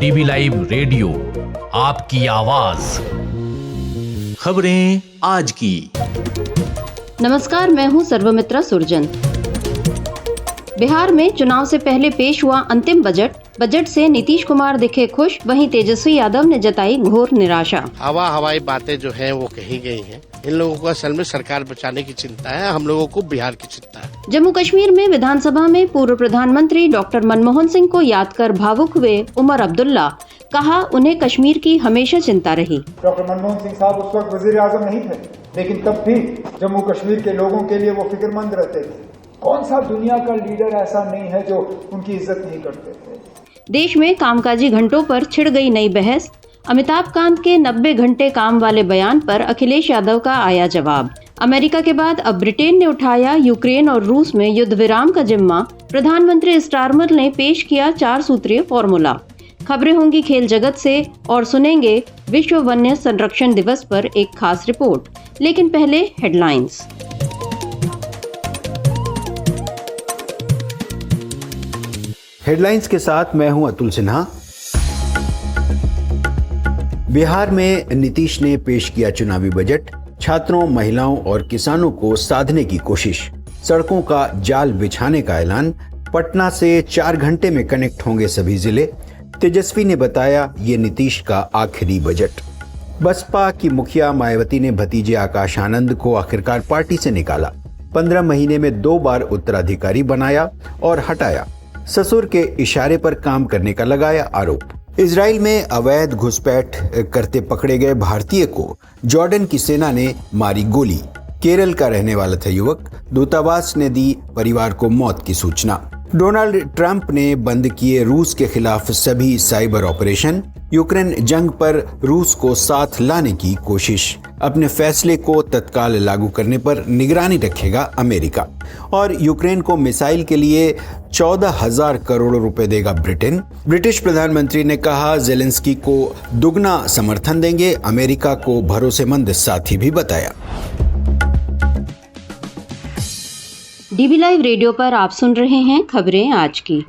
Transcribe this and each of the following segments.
DV live radio, आपकी आवाज। खबरें आज की। नमस्कार, मैं हूं सर्वमित्रा सुरजन। बिहार में चुनाव से पहले पेश हुआ अंतिम बजट से नीतीश कुमार दिखे खुश, वहीं तेजस्वी यादव ने जताई घोर निराशा। हवाई बातें जो है वो कही गई हैं। इन लोगों को असल में सरकार बचाने की चिंता है, हम लोगों को बिहार की चिंता है। जम्मू कश्मीर में विधानसभा में पूर्व प्रधानमंत्री डॉक्टर मनमोहन सिंह को याद कर भावुक हुए उमर अब्दुल्ला। कहा, उन्हें कश्मीर की हमेशा चिंता रही। डॉक्टर मनमोहन सिंह साहब उस वक्त वजीर आजम नहीं थे, लेकिन तब भी जम्मू कश्मीर के लोगों के लिए वो फिक्रमंद रहते थे। कौन सा दुनिया का लीडर ऐसा नहीं है जो उनकी इज्जत नहीं करते थे। देश में कामकाजी घंटों पर छिड़ गई नई बहस। अमिताभ कांत के 90 घंटे काम वाले बयान पर अखिलेश यादव का आया जवाब। अमेरिका के बाद अब ब्रिटेन ने उठाया यूक्रेन और रूस में युद्ध विराम का जिम्मा। प्रधानमंत्री स्टारमर ने पेश किया 4 सूत्रीय फॉर्मूला। खबरें होंगी खेल जगत से और सुनेंगे विश्व वन्य संरक्षण दिवस पर एक खास रिपोर्ट। लेकिन पहले हेडलाइंस। हेडलाइंस के साथ मैं हूं अतुल सिन्हा। बिहार में नीतीश ने पेश किया चुनावी बजट। छात्रों, महिलाओं और किसानों को साधने की कोशिश। सड़कों का जाल बिछाने का ऐलान। पटना से 4 घंटे में कनेक्ट होंगे सभी जिले। तेजस्वी ने बताया ये नीतीश का आखिरी बजट। बसपा की मुखिया मायावती ने भतीजे आकाश आनंद को आखिरकार पार्टी से निकाला। 15 महीने में 2 बार उत्तराधिकारी बनाया और हटाया। ससुर के इशारे पर काम करने का लगाया आरोप। इजराइल में अवैध घुसपैठ करते पकड़े गए भारतीय को जॉर्डन की सेना ने मारी गोली। केरल का रहने वाला था युवक। दूतावास ने दी परिवार को मौत की सूचना। डोनाल्ड ट्रंप ने बंद किए रूस के खिलाफ सभी साइबर ऑपरेशन। यूक्रेन जंग पर रूस को साथ लाने की कोशिश। अपने फैसले को तत्काल लागू करने पर निगरानी रखेगा अमेरिका। और यूक्रेन को मिसाइल के लिए 14,000 करोड़ रुपए देगा ब्रिटेन। ब्रिटिश प्रधानमंत्री ने कहा जेलेंस्की को दुगना समर्थन देंगे। अमेरिका को भरोसेमंद साथी भी बताया। डीवी लाइव रेडियो पर आप सुन रहे हैं खबरें आज की।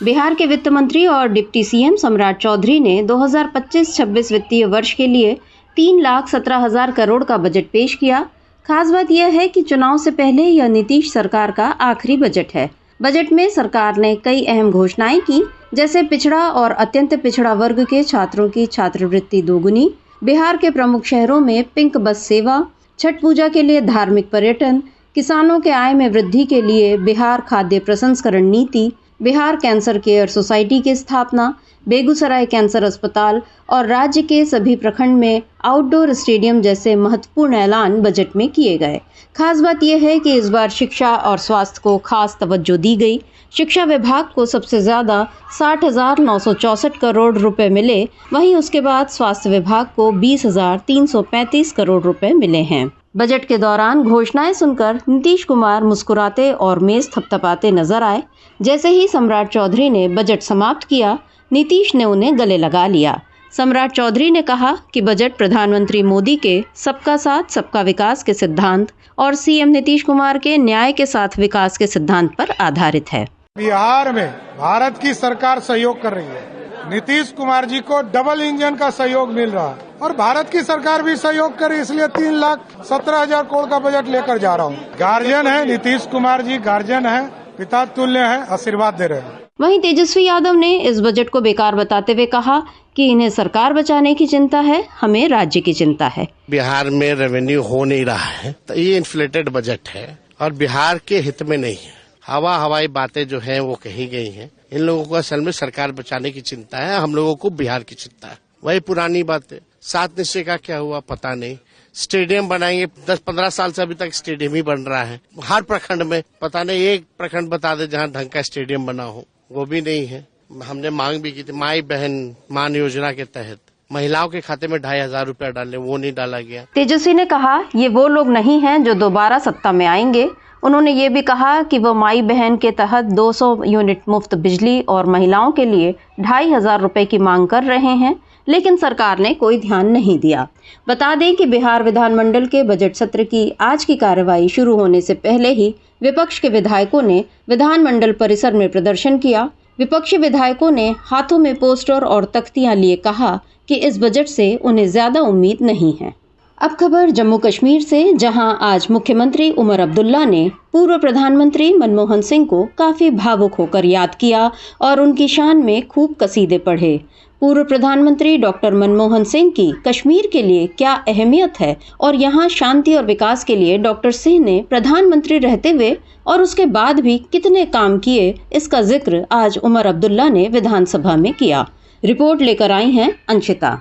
बिहार के वित्त मंत्री और डिप्टी सीएम सम्राट चौधरी ने 2025-26 वित्तीय वर्ष के लिए 3,17,000 करोड़ का बजट पेश किया। खास बात यह है कि चुनाव से पहले यह नीतीश सरकार का आखिरी बजट है। बजट में सरकार ने कई अहम घोषणाएं की, जैसे पिछड़ा और अत्यंत पिछड़ा वर्ग के छात्रों की छात्रवृत्ति दोगुनी, बिहार के प्रमुख शहरों में पिंक बस सेवा, छठ पूजा के लिए धार्मिक पर्यटन, किसानों के आय में वृद्धि के लिए बिहार खाद्य प्रसंस्करण नीति, बिहार कैंसर केयर सोसाइटी की स्थापना, बेगूसराय कैंसर अस्पताल और राज्य के सभी प्रखंड में आउटडोर स्टेडियम जैसे महत्वपूर्ण ऐलान बजट में किए गए। खास बात यह है कि इस बार शिक्षा और स्वास्थ्य को खास तवज्जो दी गई। शिक्षा विभाग को सबसे ज्यादा 60,964 करोड़ रुपए मिले, वहीं उसके बाद स्वास्थ्य विभाग को 20,335 करोड़ रुपए मिले हैं। बजट के दौरान घोषणाएं सुनकर नीतीश कुमार मुस्कुराते और मेज थपथपाते नजर आए। जैसे ही सम्राट चौधरी ने बजट समाप्त किया, नीतीश ने उन्हें गले लगा लिया। सम्राट चौधरी ने कहा कि बजट प्रधानमंत्री मोदी के सबका साथ सबका विकास के सिद्धांत और सीएम नीतीश कुमार के न्याय के साथ विकास के सिद्धांत पर आधारित है। बिहार में भारत की सरकार सहयोग कर रही है। नीतीश कुमार जी को डबल इंजन का सहयोग मिल रहा है और भारत की सरकार भी सहयोग करे, इसलिए 3,17,000 करोड़ का बजट लेकर जा रहा हूँ। गार्जियन है नीतीश कुमार जी, गार्जियन है, पिता तुल्य है, आशीर्वाद दे रहे हैं। वहीं तेजस्वी यादव ने इस बजट को बेकार बताते हुए कहा कि इन्हें सरकार बचाने की चिंता है, हमें राज्य की चिंता है। बिहार में रेवेन्यू हो नहीं रहा है तो ये इन्फ्लेटेड बजट है और बिहार के हित में नहीं है। हवाई बातें जो है वो कही गई हैं। इन लोगों को असल में सरकार बचाने की चिंता है, हम लोगों को बिहार की चिंता है। वही पुरानी बात है। 7 निश्चय का क्या हुआ पता नहीं। स्टेडियम बनाएंगे, 10-15 साल से अभी तक स्टेडियम ही बन रहा है। हर प्रखंड में पता नहीं एक प्रखंड बता दे जहाँ ढंग का स्टेडियम बना हो, वो भी नहीं है। हमने मांग भी की थी माई बहन मान योजना के तहत महिलाओं के खाते में 2,500 रुपया डालने, वो नहीं डाला गया। तेजस्वी ने कहा ये वो लोग नहीं हैं जो दोबारा सत्ता में आएंगे। उन्होंने ये भी कहा कि वो माई बहन के तहत 200 यूनिट मुफ्त बिजली और महिलाओं के लिए 2,500 रुपए की मांग कर रहे हैं, लेकिन सरकार ने कोई ध्यान नहीं दिया। बता दें कि बिहार विधानमंडल के बजट सत्र की आज की कार्यवाही शुरू होने से पहले ही विपक्ष के विधायकों ने विधानमंडल परिसर में प्रदर्शन किया। विपक्षी विधायकों ने हाथों में पोस्टर और तख्तियां लिए कहा कि इस बजट से उन्हें ज्यादा उम्मीद नहीं है। अब खबर जम्मू कश्मीर से, जहां आज मुख्यमंत्री उमर अब्दुल्ला ने पूर्व प्रधानमंत्री मनमोहन सिंह को काफी भावुक होकर याद किया और उनकी शान में खूब कसीदे पढ़े। पूर्व प्रधानमंत्री डॉक्टर मनमोहन सिंह की कश्मीर के लिए क्या अहमियत है और यहां शांति और विकास के लिए डॉक्टर सिंह ने प्रधानमंत्री रहते हुए और उसके बाद भी कितने काम किए, इसका जिक्र आज उमर अब्दुल्ला ने विधानसभा में किया। रिपोर्ट लेकर आई हैं अंशिता।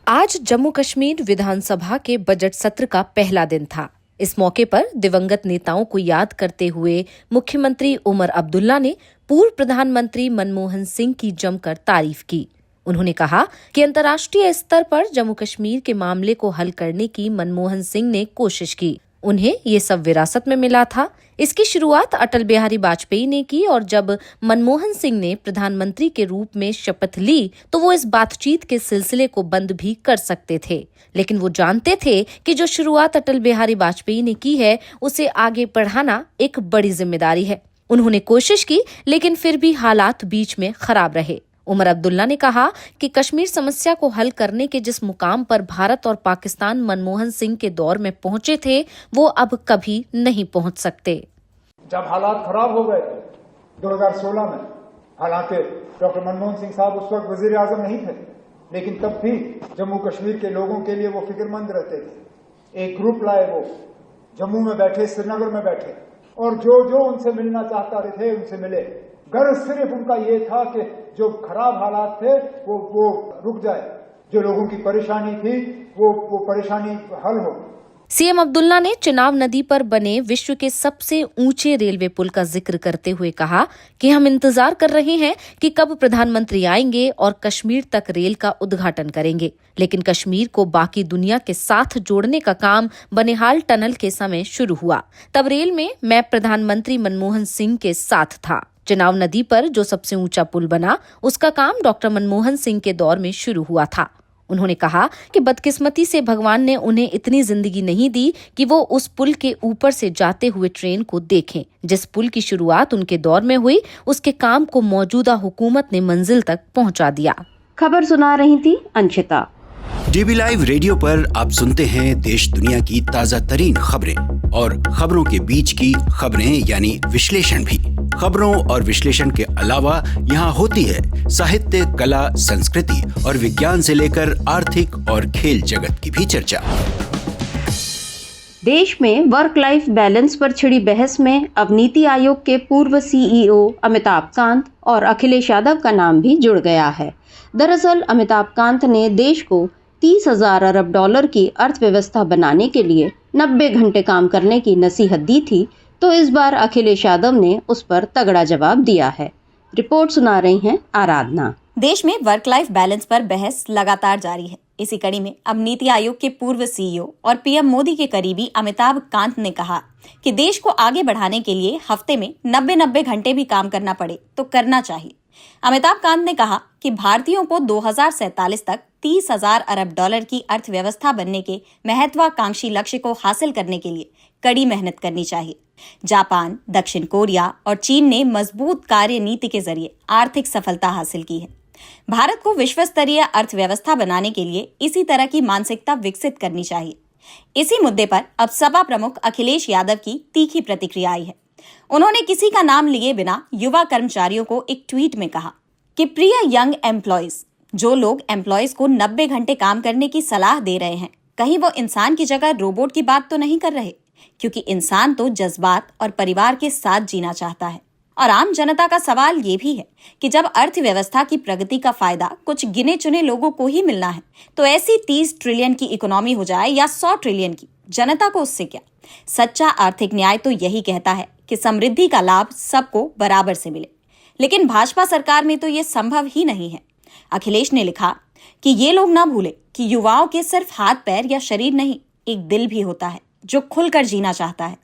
आज जम्मू कश्मीर विधानसभा के बजट सत्र का पहला दिन था। इस मौके पर दिवंगत नेताओं को याद करते हुए मुख्यमंत्री उमर अब्दुल्ला ने पूर्व प्रधानमंत्री मनमोहन सिंह की जमकर तारीफ की। उन्होंने कहा कि अंतर्राष्ट्रीय स्तर पर जम्मू कश्मीर के मामले को हल करने की मनमोहन सिंह ने कोशिश की। उन्हें ये सब विरासत में मिला था। इसकी शुरुआत अटल बिहारी वाजपेयी ने की और जब मनमोहन सिंह ने प्रधानमंत्री के रूप में शपथ ली तो वो इस बातचीत के सिलसिले को बंद भी कर सकते थे, लेकिन वो जानते थे कि जो शुरुआत अटल बिहारी वाजपेयी ने की है उसे आगे बढ़ाना एक बड़ी जिम्मेदारी है। उन्होंने कोशिश की, लेकिन फिर भी हालात बीच में खराब रहे। उमर अब्दुल्ला ने कहा कि कश्मीर समस्या को हल करने के जिस मुकाम पर भारत और पाकिस्तान मनमोहन सिंह के दौर में पहुंचे थे वो अब कभी नहीं पहुंच सकते। जब हालात खराब हो गए थे 2016 में, हालांकि डॉक्टर मनमोहन सिंह साहब उस वक्त वजीर आजम नहीं थे, लेकिन तब भी जम्मू कश्मीर के लोगों के लिए वो फिक्रमंद रहते थे। एक ग्रुप लाए, वो जम्मू में बैठे, श्रीनगर में बैठे और जो उनसे मिलना चाहता थे उनसे मिले। गर्व सिर्फ उनका ये था कि जो खराब हालात थे वो रुक जाए, जो लोगों की परेशानी थी वो परेशानी हल हो। सीएम अब्दुल्ला ने चिनाब नदी पर बने विश्व के सबसे ऊंचे रेलवे पुल का जिक्र करते हुए कहा कि हम इंतजार कर रहे हैं कि कब प्रधानमंत्री आएंगे और कश्मीर तक रेल का उद्घाटन करेंगे, लेकिन कश्मीर को बाकी दुनिया के साथ जोड़ने का काम बनिहाल टनल के समय शुरू हुआ। तब रेल में मैं प्रधानमंत्री मनमोहन सिंह के साथ था। चिनाब नदी पर जो सबसे ऊंचा पुल बना उसका काम डॉक्टर मनमोहन सिंह के दौर में शुरू हुआ था। उन्होंने कहा कि बदकिस्मती से भगवान ने उन्हें इतनी जिंदगी नहीं दी कि वो उस पुल के ऊपर से जाते हुए ट्रेन को देखें। जिस पुल की शुरुआत उनके दौर में हुई उसके काम को मौजूदा हुकूमत ने मंजिल तक पहुंचा दिया। खबर सुना रही थी अंशिता। डीबी लाइव रेडियो पर आप सुनते हैं देश दुनिया की ताजा तरीन खबरें और खबरों के बीच की खबरें यानी विश्लेषण भी। खबरों और विश्लेषण के अलावा यहाँ होती है साहित्य, कला, संस्कृति और विज्ञान से लेकर आर्थिक और खेल जगत की भी चर्चा। देश में वर्क लाइफ बैलेंस पर छिड़ी बहस में अब नीति आयोग के पूर्व सीईओ अमिताभ कांत और अखिलेश यादव का नाम भी जुड़ गया है। दरअसल अमिताभ कांत ने देश को 30,000 अरब डॉलर की अर्थव्यवस्था बनाने के लिए 90 घंटे काम करने की नसीहत दी थी, तो इस बार अखिलेश यादव ने उस पर तगड़ा जवाब दिया है। रिपोर्ट सुना रही हैं आराधना। देश में वर्क लाइफ बैलेंस पर बहस लगातार जारी है। इसी कड़ी में अब नीति आयोग के पूर्व सीईओ और पीएम मोदी के करीबी अमिताभ कांत ने कहा कि देश को आगे बढ़ाने के लिए हफ्ते में 90 घंटे भी काम करना पड़े तो करना चाहिए। अमिताभ कांत ने कहा कि भारतीयों को 2047 तक 30,000 अरब डॉलर की अर्थव्यवस्था बनने के महत्वाकांक्षी लक्ष्य को हासिल करने के लिए कड़ी मेहनत करनी चाहिए। जापान, दक्षिण कोरिया और चीन ने मजबूत कार्य नीति के जरिए आर्थिक सफलता हासिल की है। भारत को विश्व स्तरीय अर्थव्यवस्था बनाने के लिए इसी तरह की मानसिकता विकसित करनी चाहिए। इसी मुद्दे पर अब सपा प्रमुख अखिलेश यादव की तीखी प्रतिक्रिया आई है। उन्होंने किसी का नाम लिए बिना युवा कर्मचारियों को एक ट्वीट में कहा कि प्रिय यंग एम्प्लॉयज, जो लोग एम्प्लॉयज को 90 घंटे काम करने की सलाह दे रहे हैं, कहीं वो इंसान की जगह रोबोट की बात तो नहीं कर रहे, क्योंकि इंसान तो जज्बात और परिवार के साथ जीना चाहता है। और आम जनता का सवाल ये भी है कि जब अर्थव्यवस्था की प्रगति का फायदा कुछ गिने चुने लोगों को ही मिलना है, तो ऐसी 30 ट्रिलियन की इकोनॉमी हो जाए या 100 ट्रिलियन की, जनता को उससे क्या? सच्चा आर्थिक न्याय तो यही कहता है कि समृद्धि का लाभ सबको बराबर से मिले, लेकिन भाजपा सरकार में तो ये संभव ही नहीं है। अखिलेश ने लिखा कि ये लोग ना भूले कि युवाओं के सिर्फ हाथ पैर या शरीर नहीं, एक दिल भी होता है जो खुलकर जीना चाहता है।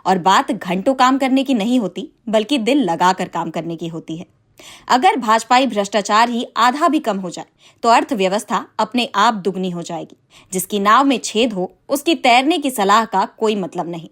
और बात घंटों काम करने की नहीं होती, बल्कि दिल लगाकर काम करने की होती है। अगर भाजपाई भ्रष्टाचार ही आधा भी कम हो जाए तो अर्थव्यवस्था अपने आप दुगनी हो जाएगी। जिसकी नाव में छेद हो उसकी तैरने की सलाह का कोई मतलब नहीं।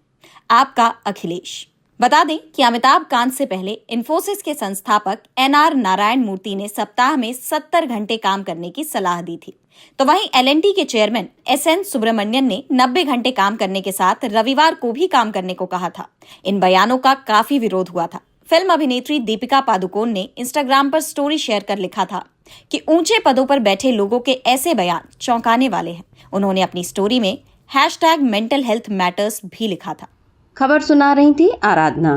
आपका अखिलेश। बता दें कि अमिताभ कांत से पहले इन्फोसिस के संस्थापक NR नारायण मूर्ति ने सप्ताह में 70 घंटे काम करने की सलाह दी थी। तो वहीं L&T के चेयरमैन SN सुब्रमण्यन ने 90 घंटे काम करने के साथ रविवार को भी काम करने को कहा था। इन बयानों का काफी विरोध हुआ था। फिल्म अभिनेत्री दीपिका पादुकोण ने इंस्टाग्राम पर स्टोरी शेयर कर लिखा था कि ऊंचे पदों पर बैठे लोगों के ऐसे बयान चौंकाने वाले हैं। उन्होंने अपनी स्टोरी में #mentalhealthmatters भी लिखा था। खबर सुना रही थी आराधना।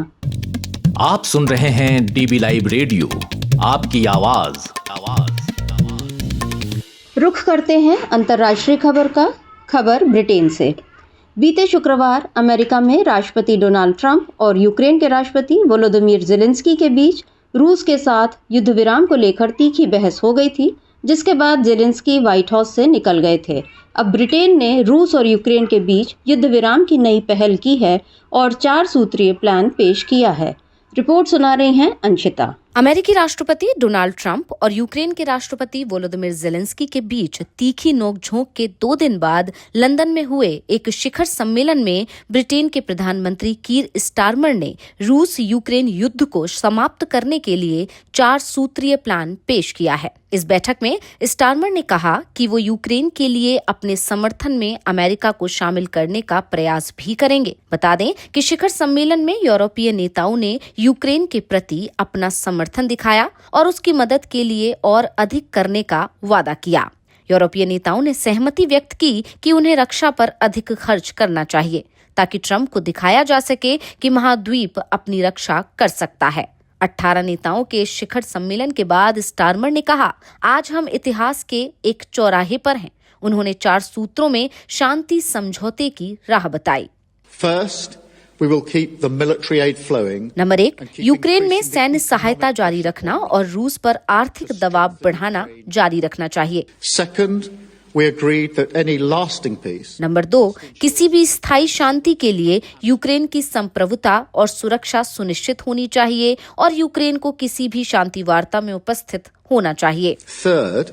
आप सुन रहे हैं डीबी लाइव रेडियो, आपकी आवाज। रुख करते हैं अंतर्राष्ट्रीय खबर का। खबर ब्रिटेन से। बीते शुक्रवार अमेरिका में राष्ट्रपति डोनाल्ड ट्रंप और यूक्रेन के राष्ट्रपति वोलोदिमीर ज़ेलेंस्की के बीच रूस के साथ युद्ध विराम को लेकर तीखी बहस हो गई थी, जिसके बाद ज़ेलेंस्की व्हाइट हाउस से निकल गए थे। अब ब्रिटेन ने रूस और यूक्रेन के बीच युद्ध विराम की नई पहल की है और 4 सूत्रीय प्लान पेश किया है। रिपोर्ट सुना रही हैं अंशिता। अमेरिकी राष्ट्रपति डोनाल्ड ट्रंप और यूक्रेन के राष्ट्रपति वोलोदिमीर ज़ेलेंस्की के बीच तीखी नोकझोंक के 2 दिन बाद लंदन में हुए एक शिखर सम्मेलन में ब्रिटेन के प्रधानमंत्री कीर स्टारमर ने रूस यूक्रेन युद्ध को समाप्त करने के लिए 4 सूत्रीय प्लान पेश किया है। इस बैठक में स्टारमर ने कहा कि वो यूक्रेन के लिए अपने समर्थन में अमेरिका को शामिल करने का प्रयास भी करेंगे। बता दें कि शिखर सम्मेलन में यूरोपीय नेताओं ने यूक्रेन के प्रति अपना समर्थन दिखाया और उसकी मदद के लिए और अधिक करने का वादा किया। यूरोपीय नेताओं ने सहमति व्यक्त की कि उन्हें रक्षा पर अधिक खर्च करना चाहिए ताकि ट्रंप को दिखाया जा सके कि महाद्वीप अपनी रक्षा कर सकता है। 18 नेताओं के शिखर सम्मेलन के बाद स्टारमर ने कहा, आज हम इतिहास के एक चौराहे पर हैं। उन्होंने 4 सूत्रों में शांति समझौते की राह बताई। First, we will keep the military aid flowing. Number 1, Ukraine में सैन्य सहायता जारी रखना और रूस पर आर्थिक दबाव बढ़ाना जारी रखना चाहिए। Second, we agreed that any lasting peace. Number 2, किसी भी स्थायी शांति के लिए यूक्रेन की संप्रभुता और सुरक्षा सुनिश्चित होनी चाहिए और यूक्रेन को किसी भी शांति वार्ता में उपस्थित होना चाहिए। Third,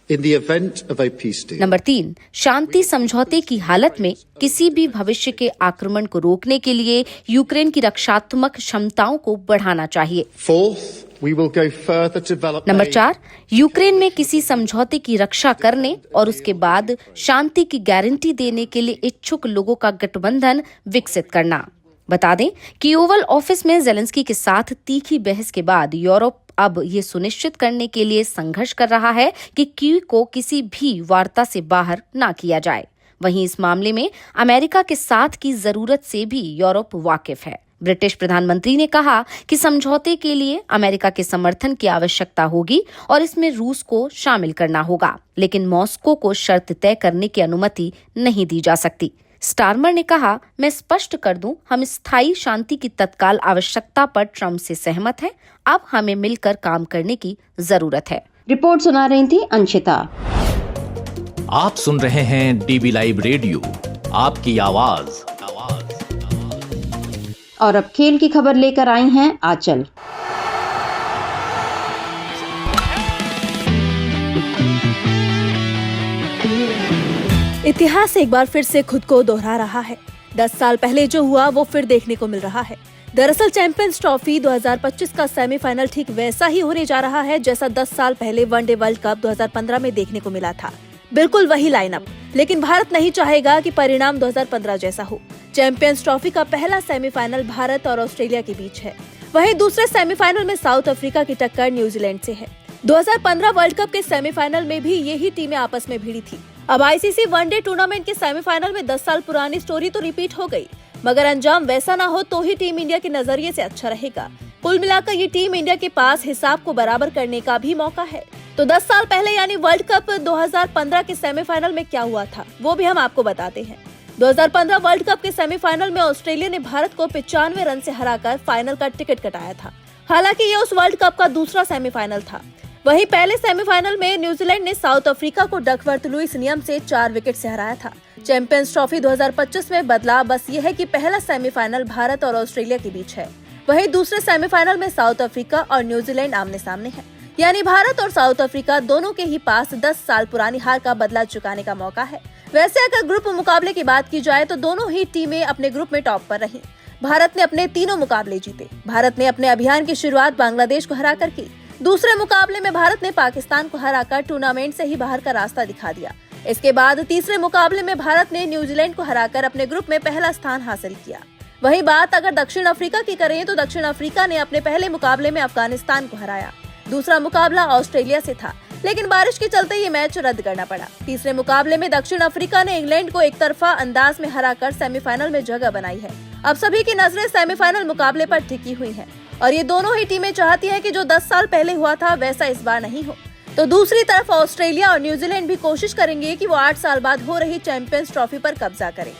in the event of a peace deal. Number 3, शांति समझौते की हालत में किसी भी भविष्य के आक्रमण को रोकने के लिए यूक्रेन की रक्षात्मक क्षमताओं को बढ़ाना चाहिए। Fourth, we will go further to develop. Number 4, Ukraine में किसी समझौते की रक्षा करने और उसके बाद शांति की गारंटी देने के लिए इच्छुक लोगों का गठबंधन विकसित करना। बता दें कि ओवल ऑफिस में ज़ेलेंस्की के साथ तीखी बहस के बाद यूरोप अब ये सुनिश्चित करने के लिए संघर्ष कर रहा है कि कीव को किसी भी वार्ता से बाहर ना किया जाए। वहीं इस मामले में अमेरिका के साथ की जरूरत से भी यूरोप वाकिफ है। ब्रिटिश प्रधानमंत्री ने कहा कि समझौते के लिए अमेरिका के समर्थन की आवश्यकता होगी और इसमें रूस को शामिल करना होगा, लेकिन मॉस्को को शर्त तय करने की अनुमति नहीं दी जा सकती। स्टारमर ने कहा, मैं स्पष्ट कर दूं, हम स्थायी शांति की तत्काल आवश्यकता पर ट्रंप से सहमत हैं। अब हमें मिलकर काम करने की जरूरत है। रिपोर्ट सुना रही थी अंशिता। आप सुन रहे हैं डीबी लाइव रेडियो, आपकी आवाज। और अब खेल की खबर लेकर आई हैं आंचल। इतिहास एक बार फिर से खुद को दोहरा रहा है। 10 साल पहले जो हुआ वो फिर देखने को मिल रहा है। दरअसल चैंपियंस ट्रॉफी 2025 का सेमीफाइनल ठीक वैसा ही होने जा रहा है जैसा 10 साल पहले वनडे वर्ल्ड कप 2015 में देखने को मिला था। बिल्कुल वही लाइनअप, लेकिन भारत नहीं चाहेगा कि परिणाम 2015 जैसा हो। चैंपियंस ट्रॉफी का पहला सेमीफाइनल भारत और ऑस्ट्रेलिया के बीच है। वहीं दूसरे सेमीफाइनल में साउथ अफ्रीका की टक्कर न्यूजीलैंड से है। 2015 वर्ल्ड कप के सेमीफाइनल में भी यही टीमें आपस में भिड़ी थी। अब आईसीसी वनडे टूर्नामेंट के सेमीफाइनल में 10 साल पुरानी स्टोरी तो रिपीट हो गई, मगर अंजाम वैसा ना हो तो ही टीम इंडिया के नजरिए से अच्छा रहेगा। कुल मिलाकर ये टीम इंडिया के पास हिसाब को बराबर करने का भी मौका है। तो 10 साल पहले यानी वर्ल्ड कप 2015 के सेमीफाइनल में क्या हुआ था वो भी हम आपको बताते हैं। 2015 वर्ल्ड कप के सेमीफाइनल में ऑस्ट्रेलिया ने भारत को 95 रन से हराकर फाइनल का टिकट कटाया था। हालांकि ये उस वर्ल्ड कप का दूसरा सेमीफाइनल था। वहीं पहले सेमीफाइनल में न्यूजीलैंड ने साउथ अफ्रीका को डकवर्थ लुईस नियम से 4 विकेट से हराया था। चैंपियंस ट्रॉफी 2025 में बदलाव बस ये है कि पहला सेमीफाइनल भारत और ऑस्ट्रेलिया के बीच है। वहीं दूसरे सेमीफाइनल में साउथ अफ्रीका और न्यूजीलैंड आमने सामने हैं। यानी भारत और साउथ अफ्रीका दोनों के ही पास 10 साल पुरानी हार का बदला चुकाने का मौका है। वैसे अगर ग्रुप मुकाबले की बात की जाए तो दोनों ही टीमें अपने ग्रुप में टॉप पर रहीं। भारत ने अपने तीनों मुकाबले जीते। भारत ने अपने अभियान की शुरुआत बांग्लादेश को हराकर की। दूसरे मुकाबले में भारत ने पाकिस्तान को हराकर टूर्नामेंट से ही बाहर का रास्ता दिखा दिया। इसके बाद तीसरे मुकाबले में भारत ने न्यूजीलैंड को हराकर अपने ग्रुप में पहला स्थान हासिल किया। वहीं बात अगर दक्षिण अफ्रीका की करें तो दक्षिण अफ्रीका ने अपने पहले मुकाबले में अफगानिस्तान को हराया। दूसरा मुकाबला ऑस्ट्रेलिया से था, लेकिन बारिश के चलते ये मैच रद्द करना पड़ा। तीसरे मुकाबले में दक्षिण अफ्रीका ने इंग्लैंड को एक तरफा अंदाज में हराकर सेमीफाइनल में जगह बनाई है। अब सभी की नजरें सेमीफाइनल मुकाबले पर टिकी हुई हैं और ये दोनों ही टीमें चाहती हैं कि जो 10 साल पहले हुआ था वैसा इस बार नहीं हो। तो दूसरी तरफ ऑस्ट्रेलिया और न्यूजीलैंड भी कोशिश करेंगे कि वो 8 साल बाद हो रही चैंपियंस ट्रॉफी पर कब्जा करें।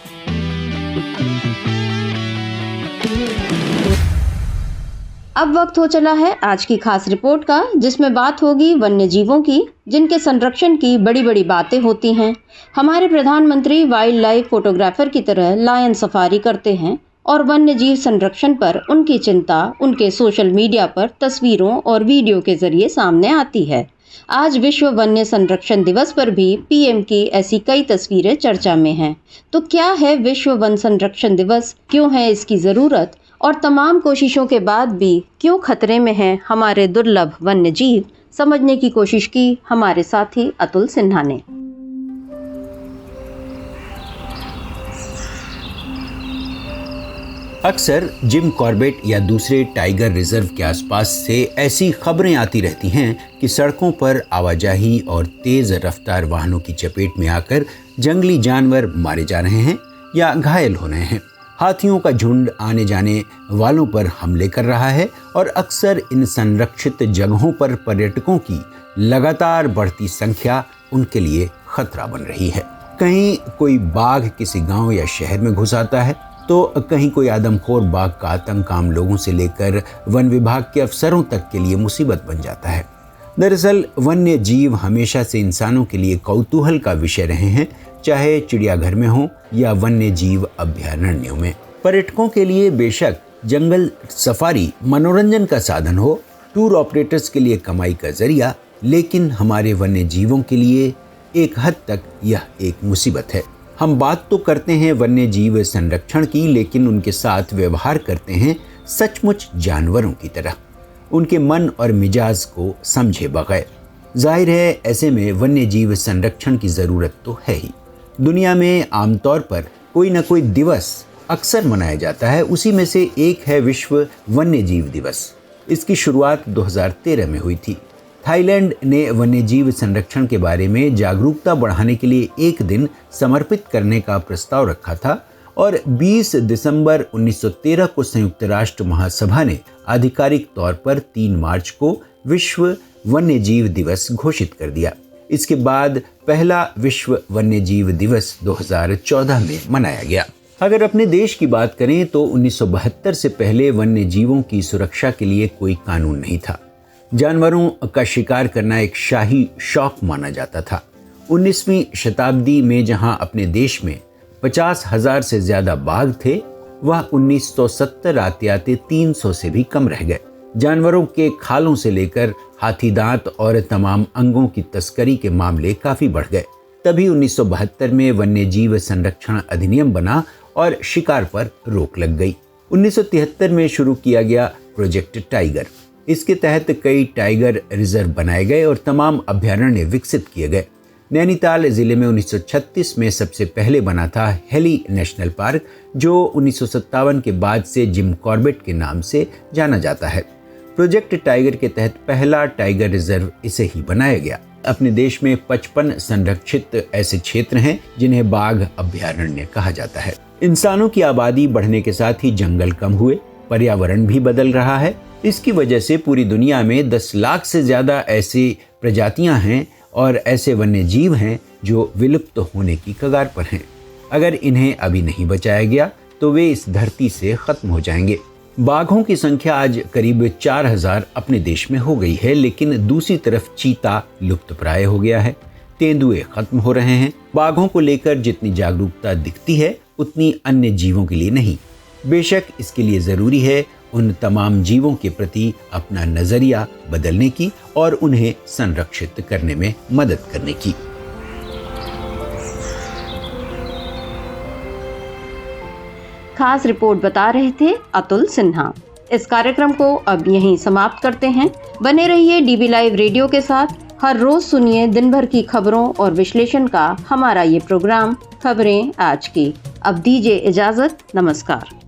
अब वक्त हो चला है आज की खास रिपोर्ट का, जिसमें बात होगी वन्य जीवों की, जिनके संरक्षण की बड़ी बड़ी बातें होती हैं। हमारे प्रधानमंत्री वाइल्ड लाइफ फोटोग्राफर की तरह लायन सफारी करते हैं और वन्य जीव संरक्षण पर उनकी चिंता उनके सोशल मीडिया पर तस्वीरों और वीडियो के जरिए सामने आती है। आज विश्व वन्य संरक्षण दिवस पर भी पीएम की ऐसी कई तस्वीरें चर्चा में हैं। तो क्या है विश्व वन संरक्षण दिवस, क्यों है इसकी जरूरत और तमाम कोशिशों के बाद भी क्यों खतरे में हैं हमारे दुर्लभ वन्य जीव, समझने की कोशिश की हमारे साथी अतुल सिन्हा ने। अक्सर जिम कॉर्बेट या दूसरे टाइगर रिजर्व के आसपास से ऐसी खबरें आती रहती हैं कि सड़कों पर आवाजाही और तेज रफ्तार वाहनों की चपेट में आकर जंगली जानवर मारे जा रहे हैं या घायल हो रहे हैं। हाथियों का झुंड आने जाने वालों पर हमले कर रहा है और अक्सर इन संरक्षित जगहों पर पर्यटकों की लगातार बढ़ती संख्या उनके लिए खतरा बन रही है। कहीं कोई बाघ किसी गांव या शहर में घुस आता है तो कहीं कोई आदमखोर बाघ का आतंक आम लोगों से लेकर वन विभाग के अफसरों तक के लिए मुसीबत बन जाता है। दरअसल वन्य जीव हमेशा से इंसानों के लिए कौतूहल का विषय रहे हैं, चाहे चिड़ियाघर में हो या वन्य जीव अभयारण्यों में। पर्यटकों के लिए बेशक जंगल सफारी मनोरंजन का साधन हो, टूर ऑपरेटर्स के लिए कमाई का जरिया, लेकिन हमारे वन्य जीवों के लिए एक हद तक यह एक मुसीबत है। हम बात तो करते हैं वन्य जीव संरक्षण की, लेकिन उनके साथ व्यवहार करते हैं सचमुच जानवरों की तरह, उनके मन और मिजाज को समझे बगैर। जाहिर है ऐसे में वन्य जीव संरक्षण की ज़रूरत तो है ही। दुनिया में आमतौर पर कोई न कोई दिवस अक्सर मनाया जाता है, उसी में से एक है विश्व वन्य जीव दिवस। इसकी शुरुआत 2013 में हुई थी। थाईलैंड ने वन्यजीव संरक्षण के बारे में जागरूकता बढ़ाने के लिए एक दिन समर्पित करने का प्रस्ताव रखा था और 20 दिसंबर 1913 को संयुक्त राष्ट्र महासभा ने आधिकारिक तौर पर 3 मार्च को विश्व वन्यजीव दिवस घोषित कर दिया। इसके बाद पहला विश्व वन्यजीव दिवस 2014 में मनाया गया। अगर अपने देश की बात करें तो 1972 से पहले वन्य जीवों की सुरक्षा के लिए कोई कानून नहीं था। जानवरों का शिकार करना एक शाही शौक माना जाता था। 19वीं शताब्दी में जहां अपने देश में 50,000 से ज्यादा बाघ थे, वह 1970 आते आते 300 से भी कम रह गए। जानवरों के खालों से लेकर हाथी दांत और तमाम अंगों की तस्करी के मामले काफी बढ़ गए। तभी 1972 में वन्यजीव संरक्षण अधिनियम बना और शिकार पर रोक लग गई। 1973 में शुरू किया गया प्रोजेक्ट टाइगर। इसके तहत कई टाइगर रिजर्व बनाए गए और तमाम अभयारण्य विकसित किए गए। नैनीताल जिले में 1936 में सबसे पहले बना था हेली नेशनल पार्क, जो 1957 के बाद से जिम कॉर्बेट के नाम से जाना जाता है। प्रोजेक्ट टाइगर के तहत पहला टाइगर रिजर्व इसे ही बनाया गया। अपने देश में 55 संरक्षित ऐसे क्षेत्र हैं जिन्हें बाघ अभयारण्य कहा जाता है। इंसानों की आबादी बढ़ने के साथ ही जंगल कम हुए, पर्यावरण भी बदल रहा है। इसकी वजह से पूरी दुनिया में 10 लाख से ज्यादा ऐसी प्रजातियां हैं और ऐसे वन्य जीव हैं जो विलुप्त होने की कगार पर हैं। अगर इन्हें अभी नहीं बचाया गया तो वे इस धरती से खत्म हो जाएंगे। बाघों की संख्या आज करीब 4000 अपने देश में हो गई है, लेकिन दूसरी तरफ चीता लुप्तप्राय हो गया है, तेंदुए खत्म हो रहे हैं। बाघों को लेकर जितनी जागरूकता दिखती है उतनी अन्य जीवों के लिए नहीं। बेशक इसके लिए जरूरी है उन तमाम जीवों के प्रति अपना नजरिया बदलने की और उन्हें संरक्षित करने में मदद करने की। खास रिपोर्ट बता रहे थे अतुल सिन्हा। इस कार्यक्रम को अब यहीं समाप्त करते हैं। बने रहिए डीबी लाइव रेडियो के साथ। हर रोज सुनिए दिन भर की खबरों और विश्लेषण का हमारा ये प्रोग्राम खबरें आज की। अब दीजिए इजाजत। नमस्कार।